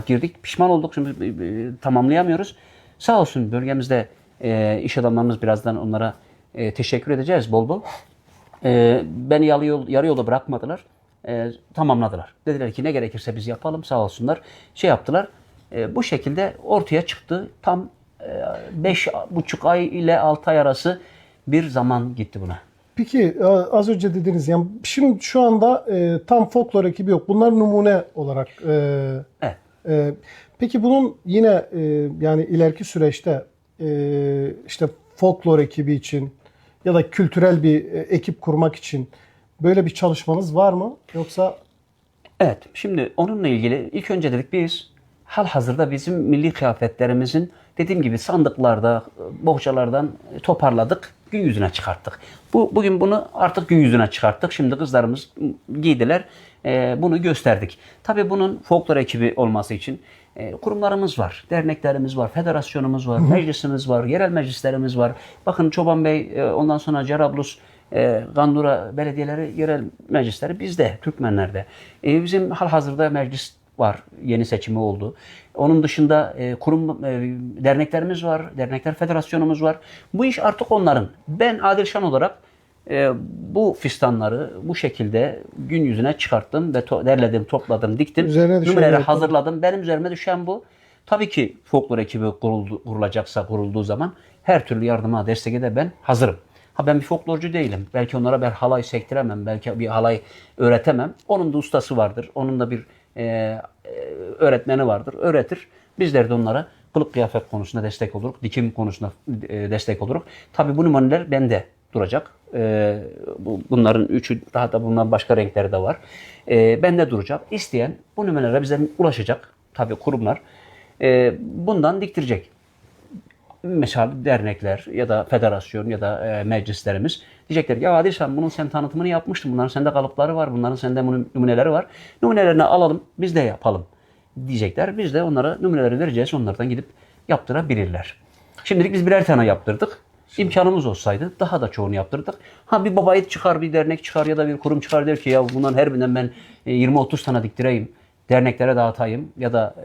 Girdik, pişman olduk. Şimdi tamamlayamıyoruz. Sağ olsun bölgemizde iş adamlarımız, birazdan onlara teşekkür edeceğiz bol bol. Beni yarı yolda bırakmadılar. Tamamladılar. Dediler ki ne gerekirse biz yapalım, sağ olsunlar. Yaptılar. Bu şekilde ortaya çıktı. Tam 5,5 ay ile 6 ay arası bir zaman gitti buna. Peki az önce dediniz yani şimdi şu anda tam folklor ekibi yok. Bunlar numune olarak. Evet. Peki bunun yine yani ileriki süreçte işte folklor ekibi için ya da kültürel bir ekip kurmak için böyle bir çalışmanız var mı? Yoksa? Evet. Şimdi onunla ilgili ilk önce dedik biz halhazırda bizim milli kıyafetlerimizin dediğim gibi sandıklarda, bohçalardan toparladık, gün yüzüne çıkarttık. Bugün bunu artık gün yüzüne çıkarttık. Şimdi kızlarımız giydiler, bunu gösterdik. Tabii bunun folklor ekibi olması için kurumlarımız var, derneklerimiz var, federasyonumuz var, meclisimiz var, yerel meclislerimiz var. Bakın Çoban Bey, ondan sonra Cerablus, Gandura belediyeleri, yerel meclisleri bizde, Türkmenler'de. Bizim halhazırda meclis var, yeni seçimi oldu. Onun dışında kurum derneklerimiz var, dernekler federasyonumuz var. Bu iş artık onların. Ben Adilşan olarak bu fistanları bu şekilde gün yüzüne çıkarttım ve derledim, topladım, diktim. Numareleri hazırladım. Benim üzerime düşen bu. Tabii ki folklor ekibi kurulduğu zaman her türlü yardıma, desteğe de ben hazırım. Ben bir folklorcu değilim. Belki onlara ben halay sektiremem, belki bir halay öğretemem. Onun da ustası vardır. Onun da bir öğretmeni vardır. Öğretir. Bizler de onlara kılık kıyafet konusunda destek oluruz. Dikim konusunda destek oluruz. Tabii bu numuneler bende duracak. Bunların üçü, daha da bundan başka renkleri de var. Bende duracak. İsteyen bu numunelere bize ulaşacak. Tabii kurumlar. Bundan diktirecek. Mesela dernekler ya da federasyon ya da meclislerimiz diyecekler ki ya Adilşan bunun sen tanıtımını yapmıştın. Bunların sende kalıpları var. Bunların sende numuneleri var. Numunelerini alalım biz de yapalım diyecekler. Biz de onlara numuneleri vereceğiz. Onlardan gidip yaptırabilirler. Şimdilik biz birer tane yaptırdık. İmkanımız olsaydı daha da çoğunu yaptırdık. Bir babayit çıkar, bir dernek çıkar ya da bir kurum çıkar der ki ya bunların her birinden ben 20-30 tane diktireyim. derneklere dağıtayım ya da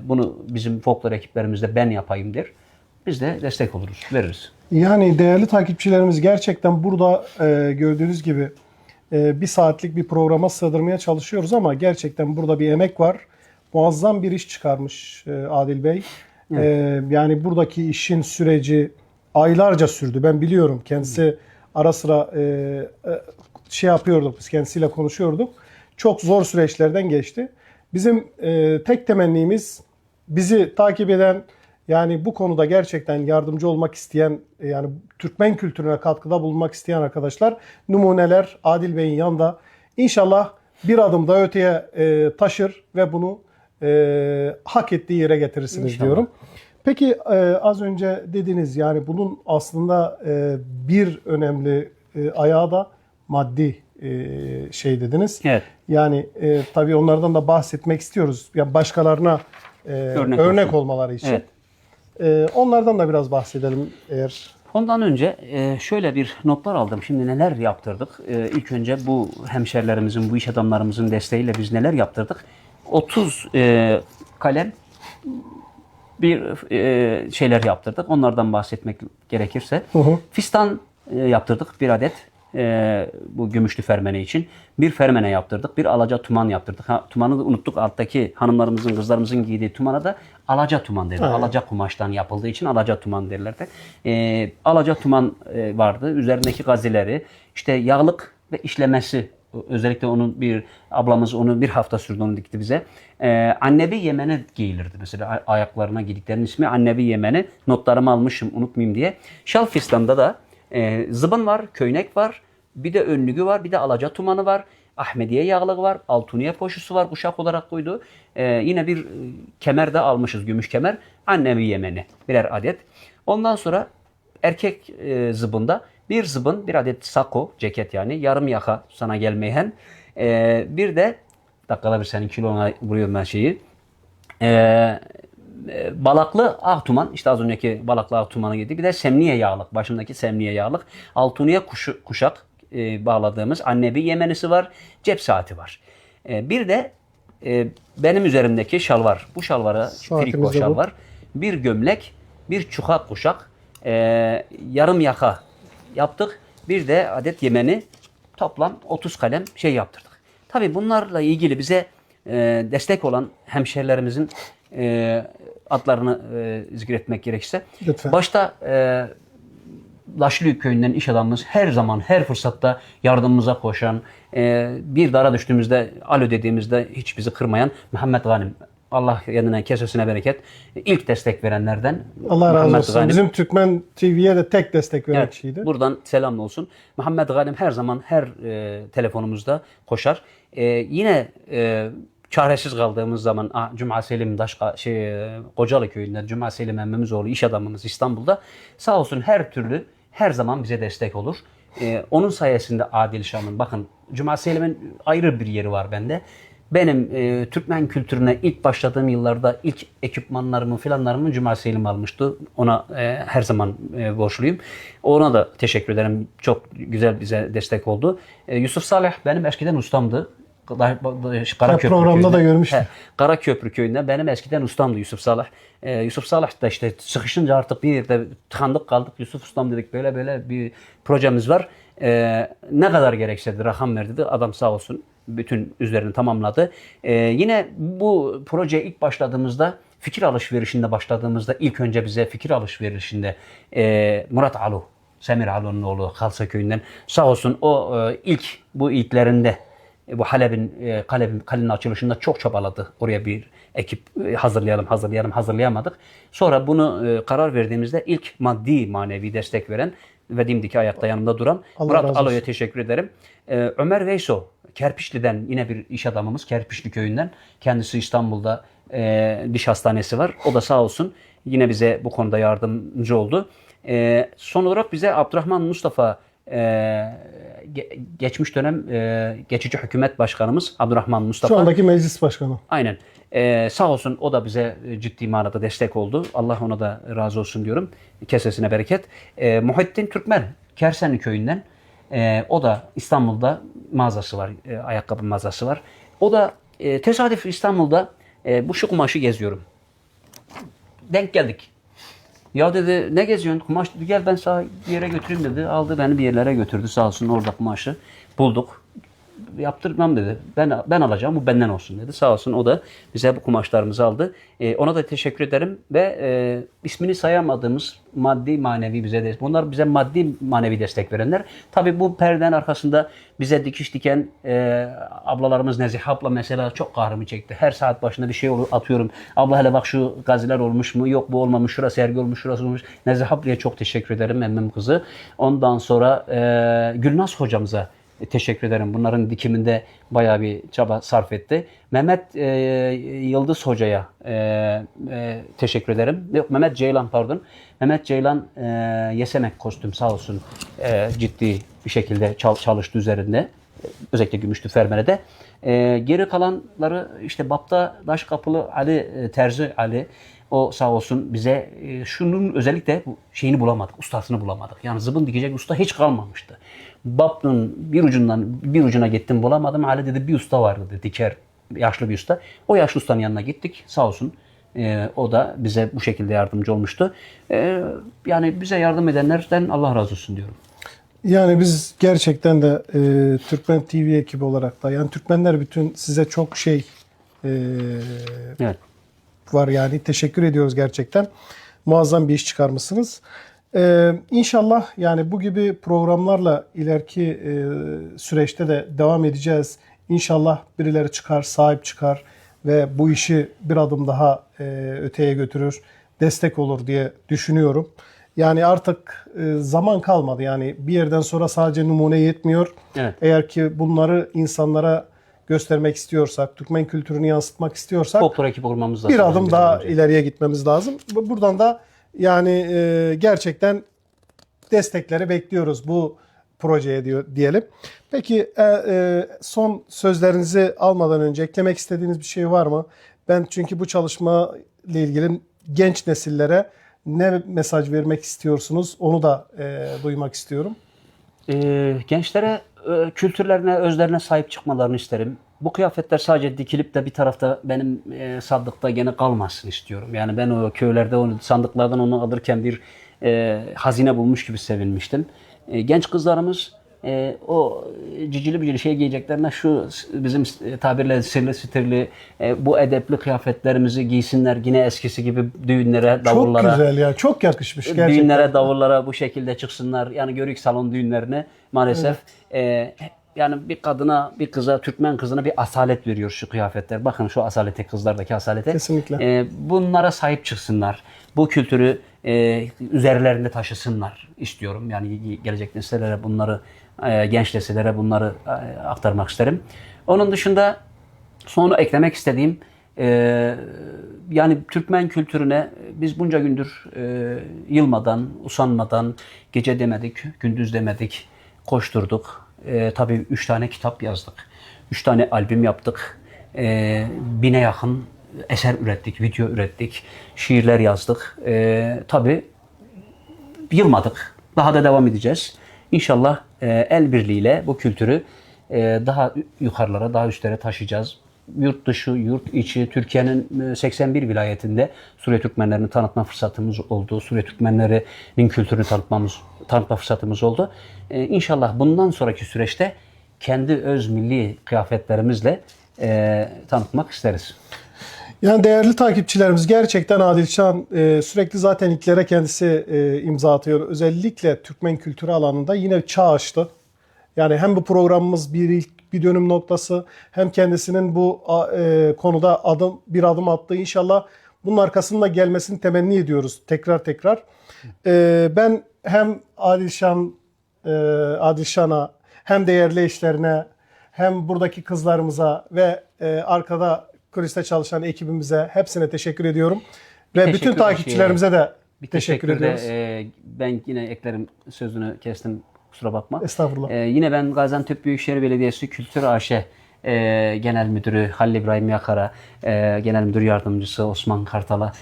bunu bizim folklor ekiplerimizde ben yapayım der. Biz de destek oluruz, veririz. Yani değerli takipçilerimiz, gerçekten burada gördüğünüz gibi bir saatlik bir programa sığdırmaya çalışıyoruz ama gerçekten burada bir emek var. Muazzam bir iş çıkarmış Adil Bey. Yani buradaki işin süreci aylarca sürdü. Ben biliyorum. Kendisi ara sıra şey yapıyorduk, biz kendisiyle konuşuyorduk. Çok zor süreçlerden geçti. Bizim tek temennimiz, bizi takip eden, yani bu konuda gerçekten yardımcı olmak isteyen, yani Türkmen kültürüne katkıda bulunmak isteyen arkadaşlar, numuneler Adil Bey'in yanında. İnşallah bir adım daha öteye taşır ve bunu hak ettiği yere getirirsiniz İnşallah. diyorum. Peki az önce dediniz, yani bunun aslında bir önemli ayağı da maddi şey dediniz. Evet. Yani tabii onlardan da bahsetmek istiyoruz. Yani başkalarına örnek olsun. olmaları için. Evet. Onlardan da biraz bahsedelim eğer. Ondan önce şöyle bir notlar aldım. Şimdi neler yaptırdık? İlk önce bu hemşerilerimizin, bu iş adamlarımızın desteğiyle biz neler yaptırdık? 30 kalem bir şeyler yaptırdık. Onlardan bahsetmek gerekirse. Fistan yaptırdık bir adet. Bu gümüşlü fermene için. Bir fermene yaptırdık. Bir alaca tuman yaptırdık. Tumanı da unuttuk. Alttaki hanımlarımızın, kızlarımızın giydiği tumana da alaca tuman derler. Evet. Alaca kumaştan yapıldığı için alaca tuman derlerdi. Alaca tuman vardı. Üzerindeki gazileri, işte yağlık ve işlemesi. Özellikle onun bir ablamız onu bir hafta sürdü, onu dikti bize. Annevi yemeni giyilirdi. Mesela ayaklarına giydiklerinin ismi annevi yemeni. Notlarımı almışım unutmayayım diye. Şal fistanda da zıbın var, köynek var. Bir de önlüğü var, bir de alaca tumanı var. Ahmediye yağlığı var, altuniye poşusu var, kuşak olarak koydu. Yine bir kemer de almışız, gümüş kemer. Annevi yemeni, birer adet. Ondan sonra erkek zıbında bir zıbın, bir adet sako, ceket yani, yarım yaka sana gelmeyen. Bir de, dakikada bir senin kilona vuruyorum ben şeyi. Balaklı ahtuman, işte az önceki balaklı ahtumanı giydi. Bir de semniye yağlık, başımdaki semniye yağlık. Altuniye kuşak bağladığımız annevi yemenisi var. Cep saati var. Bir de benim üzerimdeki şalvar. Bu şalvara triko şalvar. Bir gömlek, bir çuha kuşak, yarım yaka yaptık. Bir de adet yemeni, toplam 30 kalem şey yaptırdık. Tabii bunlarla ilgili bize destek olan hemşerilerimizin adlarını zikretmek gerekirse. Lütfen. Başta Laşlı köyünden iş adamımız, her zaman her fırsatta yardımımıza koşan, bir dara düştüğümüzde alo dediğimizde hiç bizi kırmayan Muhammed Ganim. Allah yanına kesesine bereket. İlk destek verenlerden. Allah razı Muhammed olsun. Ganim. Bizim Türkmen TV'ye de tek destek veren Evet, kişiydi. buradan selam olsun. Muhammed Galim her zaman her telefonumuzda koşar. Yine çaresiz kaldığımız zaman Cuma Selim Kocalı köyünden Cuma Selim Emmimizoğlu iş adamımız İstanbul'da sağ olsun her türlü her zaman bize destek olur. Onun sayesinde Adil Şam'ın, bakın Cuma Selim'in ayrı bir yeri var bende. Benim Türkmen kültürüne ilk başladığım yıllarda ilk ekipmanlarımı filanlarımı Cuma Selim almıştı. Ona her zaman borçluyum. Ona da teşekkür ederim. Çok güzel bize destek oldu. Yusuf Salih benim eskiden ustamdı. Karaköprü programda köyünde. da görmüştüm. Karaköprü köyünde benim eskiden ustamdı Yusuf Salih. Yusuf Salih da işte sıkışınca artık bir yerde tıkandık kaldık. Yusuf ustam dedik, böyle böyle bir projemiz var. Ne kadar gerekse rakam verdi. Adam sağ olsun bütün üzlerini tamamladı. Yine bu projeye ilk başladığımızda, fikir alışverişinde başladığımızda ilk önce bize fikir alışverişinde Murat Alu, Semir Alu'nun oğlu Kalsa köyünden sağ olsun o bu ilklerinde bu Halep'in kalenin açılışında çok çabaladı. Oraya bir ekip hazırlayamadık. Sonra bunu karar verdiğimizde ilk maddi manevi destek veren ve dimdik ayakta yanımda duran Allah Murat razı Alo'ya olsun. teşekkür ederim. Ömer Veyso, Kerpiçli'den yine bir iş adamımız, Kerpiçli köyünden. Kendisi İstanbul'da diş hastanesi var. O da sağ olsun yine bize bu konuda yardımcı oldu. Son olarak bize Abdurrahman Mustafa, geçmiş dönem geçici hükümet başkanımız Abdurrahman Mustafa. Şu andaki meclis başkanı. Aynen. Sağ olsun o da bize ciddi manada destek oldu. Allah ona da razı olsun diyorum. Kesesine bereket. Muhittin Türkmen, Kersenli köyünden. O da İstanbul'da mağazası var. Ayakkabı mağazası var. O da Tesadüf İstanbul'da bu şu kumaşı geziyorum. Denk geldik. Ya dedi ne geziyorsun? Kumaş dedi gel ben sana bir yere götüreyim dedi. Aldı beni bir yerlere götürdü sağ olsun orada kumaşı bulduk. Yaptırmam dedi. Ben alacağım bu benden olsun dedi. Sağ olsun o da bize bu kumaşlarımızı aldı. Ona da teşekkür ederim ve ismini sayamadığımız maddi manevi bize de bunlar bize maddi manevi destek verenler. Tabii bu perdenin arkasında bize dikiş diken ablalarımız Nezih abla mesela çok kahrımı çekti. Her saat başında bir şey atıyorum. Abla hele bak şu gaziler olmuş mu? Yok bu olmamış. Şurası sergi olmuş. Şurası olmuş. Nezih ablaya çok teşekkür ederim. Emmim kızı. Ondan sonra Gülnaz hocamıza teşekkür ederim. Bunların dikiminde bayağı bir çaba sarf etti. Mehmet Yıldız Hoca'ya teşekkür ederim. Yok Mehmet Ceylan pardon. Mehmet Ceylan Yesemek kostüm sağ olsun ciddi bir şekilde çalıştı üzerinde. Özellikle Gümüşlü Fermene'de. Geri kalanları işte Bapta Daşkapılı Ali Terzi Ali o sağ olsun bize şunun özellikle bu şeyini bulamadık, ustasını bulamadık. Yani zıbın dikecek usta hiç kalmamıştı. Baptın bir ucundan bir ucuna gittim bulamadım. Ali dedi bir usta vardı dedi, diker yaşlı bir usta. O yaşlı ustanın yanına gittik sağ olsun. O da bize bu şekilde yardımcı olmuştu. Yani bize yardım edenlerden Allah razı olsun diyorum. Yani biz gerçekten de Türkmen TV ekibi olarak da yani Türkmenler bütün size çok Evet. var yani teşekkür ediyoruz gerçekten. Muazzam bir iş çıkarmışsınız. İnşallah yani bu gibi programlarla ileriki süreçte de devam edeceğiz. İnşallah birileri çıkar, sahip çıkar ve bu işi bir adım daha öteye götürür, destek olur diye düşünüyorum. Yani artık zaman kalmadı. Yani bir yerden sonra sadece numune yetmiyor. Evet. Eğer ki bunları insanlara göstermek istiyorsak, Türkmen kültürünü yansıtmak istiyorsak Doktor ekip olmamız lazım. bir adım daha ileriye gitmemiz lazım. Buradan da yani gerçekten destekleri bekliyoruz bu projeye diyelim. Peki son sözlerinizi almadan önce eklemek istediğiniz bir şey var mı? Ben çünkü bu çalışma ile ilgili genç nesillere ne mesaj vermek istiyorsunuz onu da duymak istiyorum. Gençlere kültürlerine, özlerine sahip çıkmalarını isterim. Bu kıyafetler sadece dikilip de bir tarafta benim sandıkta gene kalmasın istiyorum. Yani ben o köylerde onu sandıklardan onu alırken bir hazine bulmuş gibi sevinmiştim. Genç kızlarımız o cicili bicili şey giyeceklerine şu bizim tabirle sirli sitirli bu edepli kıyafetlerimizi giysinler. Yine eskisi gibi düğünlere, davullara. Çok güzel ya. Çok yakışmış gerçekten. Düğünlere, davullara bu şekilde çıksınlar. Yani görük salon düğünlerine maalesef. Yani bir kadına, bir kıza, Türkmen kızına bir asalet veriyor şu kıyafetler. Bakın şu asalete, kızlardaki asalete. Kesinlikle. Bunlara sahip çıksınlar. Bu kültürü üzerlerinde taşısınlar istiyorum. Yani gelecek nesillere bunları, genç nesillere bunları aktarmak isterim. Onun dışında sonra eklemek istediğim yani Türkmen kültürüne biz bunca gündür yılmadan, usanmadan gece demedik, gündüz demedik, koşturduk. Tabii 3 tane kitap yazdık. 3 tane albüm yaptık. 1000'e yakın eser ürettik, video ürettik. Şiirler yazdık. Tabii yılmadık. Daha da devam edeceğiz. İnşallah el birliğiyle bu kültürü daha yukarılara, daha üstlere taşıyacağız. Yurt dışı, yurt içi, Türkiye'nin 81 vilayetinde Suriye Türkmenlerini tanıtma fırsatımız oldu. Suriye Türkmenlerinin kültürünü tanıtma fırsatımız oldu. İnşallah bundan sonraki süreçte kendi öz milli kıyafetlerimizle tanıtmak isteriz. Yani değerli takipçilerimiz gerçekten Adilşan sürekli zaten ilklere kendisi imza atıyor. Özellikle Türkmen kültürü alanında yine çağ açtı. Yani hem bu programımız bir dönüm noktası hem kendisinin bu konuda bir adım attığı inşallah bunun arkasında gelmesini temenni ediyoruz tekrar. Ben hem Adilşan'a hem değerli eşlerine hem buradaki kızlarımıza ve arkada kuliste çalışan ekibimize hepsine teşekkür ediyorum. Ve bütün takipçilerimize de teşekkür ediyoruz. Ben yine eklerim sözünü kestim kusura bakma. Estağfurullah. Yine ben Gaziantep Büyükşehir Belediyesi Kültür AŞ Genel Müdürü Halil İbrahim Yakar'a, Genel Müdür Yardımcısı Osman Kartal'a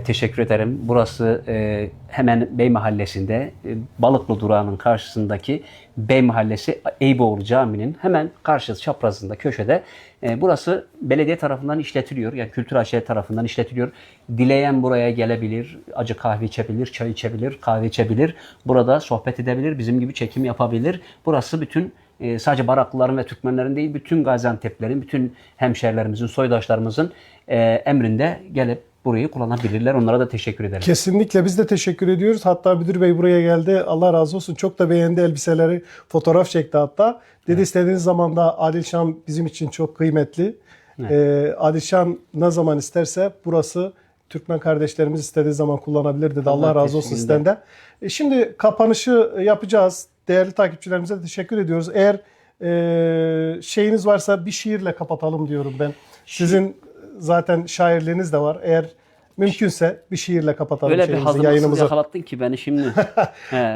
teşekkür ederim. Burası hemen Bey Mahallesi'nde, Balıklı Durağı'nın karşısındaki Bey Mahallesi Eyüboğlu Camii'nin hemen karşısı çaprazında, köşede. Burası belediye tarafından işletiliyor. Yani Kültür AŞ tarafından işletiliyor. Dileyen buraya gelebilir, acı kahve içebilir, çay içebilir, kahve içebilir. Burada sohbet edebilir, bizim gibi çekim yapabilir. Burası bütün sadece Baraklıların ve Türkmenlerin değil, bütün Gaziantep'lerin, bütün hemşerilerimizin, soydaşlarımızın emrinde gelip burayı kullanabilirler. Onlara da teşekkür ederim. Kesinlikle biz de teşekkür ediyoruz. Hatta müdür bey buraya geldi. Allah razı olsun. Çok da beğendi elbiseleri. Fotoğraf çekti hatta. Dedi istediğiniz zaman da Adilşan bizim için çok kıymetli. Adilşan ne zaman isterse burası Türkmen kardeşlerimiz istediği zaman kullanabilir dedi. Allah razı olsun sizden de. Şimdi kapanışı yapacağız. Değerli takipçilerimize de teşekkür ediyoruz. Eğer şeyiniz varsa bir şiirle kapatalım diyorum ben. Sizin zaten şairliğiniz de var. Eğer mümkünse bir şiirle kapatalım Öyle bir hazırlıksız yayınımızı. yakalattın ki beni şimdi.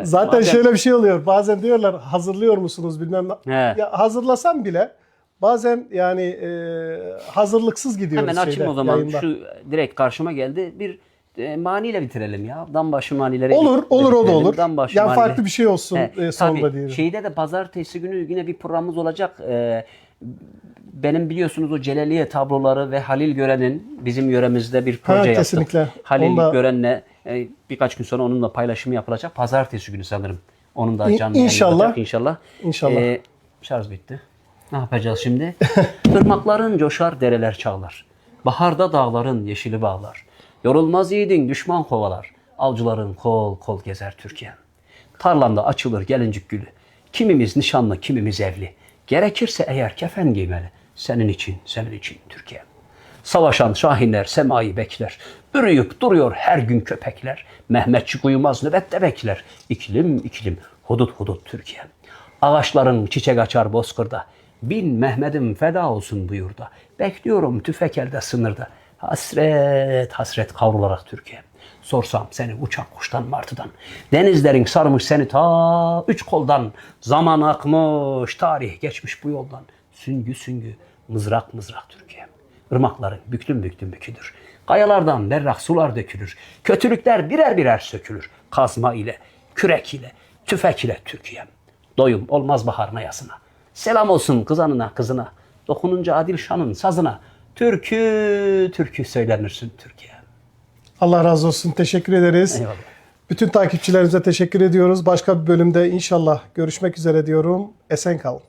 Zaten şöyle bir şey oluyor. Bazen diyorlar hazırlıyor musunuz bilmem ne. Ya hazırlasam bile bazen yani hazırlıksız gidiyoruz. Hemen açayım o zaman. Yayında. Şu direkt karşıma geldi. Bir maniyle bitirelim ya. Dambaşı manileri. Olur o da olur. Dambaşı Yani manileri. farklı bir şey olsun sonunda Tabii, diyelim. şeyde de pazartesi günü yine bir programımız olacak. Benim biliyorsunuz o Celaliye tabloları ve Halil Gören'in bizim yöremizde bir proje yaptık. Kesinlikle. Halil Onda... Gören'le birkaç gün sonra onunla paylaşım yapılacak. Pazartesi günü sanırım. Onun da canlı İnşallah. yayın olacak inşallah. Şarj bitti. Ne yapacağız şimdi? Irmakların coşar, dereler çağlar. Baharda dağların yeşili bağlar. Yorulmaz yiğidin düşman kovalar. Avcıların kol kol gezer Türkiye'm. Tarlanda açılır gelincik gülü. Kimimiz nişanlı, kimimiz evli. Gerekirse eğer kefen giymeli. Senin için, senin için Türkiye'm. Savaşan şahinler semayı bekler. Ürüyüp duruyor her gün köpekler. Mehmetçik uyumaz nöbette bekler. İklim iklim, hudut hudut Türkiye'm. Ağaçların çiçek açar bozkırda. Bin Mehmet'im feda olsun bu yurda. Bekliyorum tüfek elde sınırda. Hasret hasret kavrularak Türkiye. Sorsam seni uçan kuştan martıdan. Denizlerin sarmış seni ta üç koldan. Zaman akmış, tarih geçmiş bu yoldan. Süngü süngü, mızrak mızrak Türkiye. Irmakların büklüm büklüm bükülür. Kayalardan berrak sular dökülür. Kötülükler birer birer sökülür. Kazma ile, kürek ile, tüfek ile Türkiye. Doyum olmaz bahar mayasına. Selam olsun kızanına kızına. Dokununca Adilşan'ın sazına. Türkü türkü söylenirsin Türkiye. Allah razı olsun. Teşekkür ederiz. Eyvallah. Bütün takipçilerimize teşekkür ediyoruz. Başka bir bölümde inşallah görüşmek üzere diyorum. Esen kalın.